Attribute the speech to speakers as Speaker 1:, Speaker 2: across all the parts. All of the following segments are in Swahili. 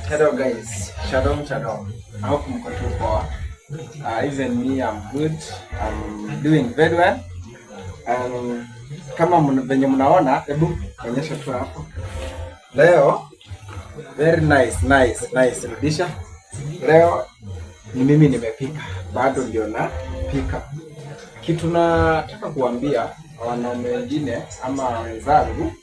Speaker 1: Hello guys, shalom. I hope mko tu poa. Even me, I'm good. I'm doing very well. Kama venye mnaona, hebu onyesha tu hapo. Leo very nice. Rudisha. Leo ni mimi nimepika. Bado ndio napika. Kitu nataka kuambia wanaume wengine ama wenzangu,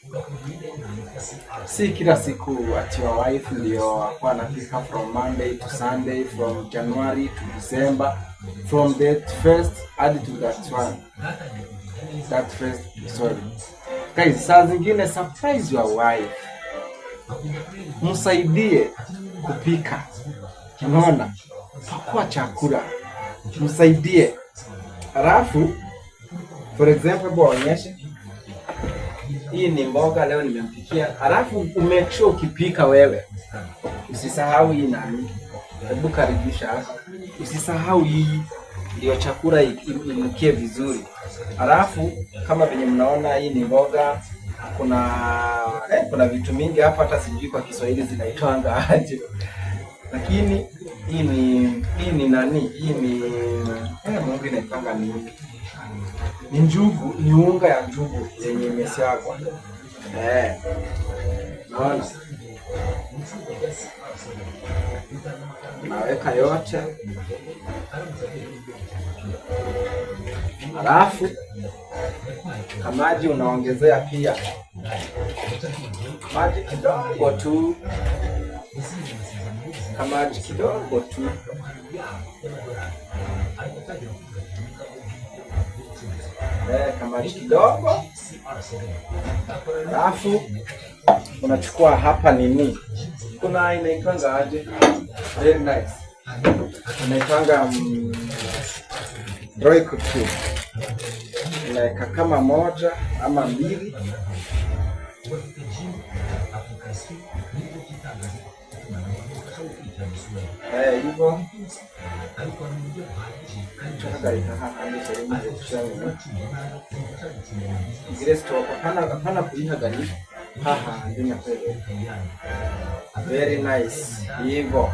Speaker 1: si kila siku ati wa wife ndio akwa anapika from Monday to Sunday, from January to December, from that first hadi to that first, sorry guys. Saa zingine surprise your wife, msaidie kupika, unaona, pakua chakula, msaidie. Alafu for example, baonyeshe hii ni mboga leo nimempikia. Alafu make sure ukipika wewe usisahau hii nani, hebu karibisha hapa, usisahau hii ndio chakula inukie vizuri. Alafu kama venye mnaona hii ni mboga, kuna vitu mingi hapa, hata sijui kwa Kiswahili zinaitwanga aje, lakini hii ni nani, hii ni Mungu inaipanga nini, ni njugu, ni unga ya njugu yenye imesiagwa. Naona naweka yote, alafu kamaji unaongezea pia maji kidogo tu, kamaji kidogo tu. Kamaji kidogo. Alafu unachukua hapa nini, kuna inaitwanga aje, very nice, inaitwanga Royco cube. Unaweka kama moja ama mbili, hivyo very nice hivyo.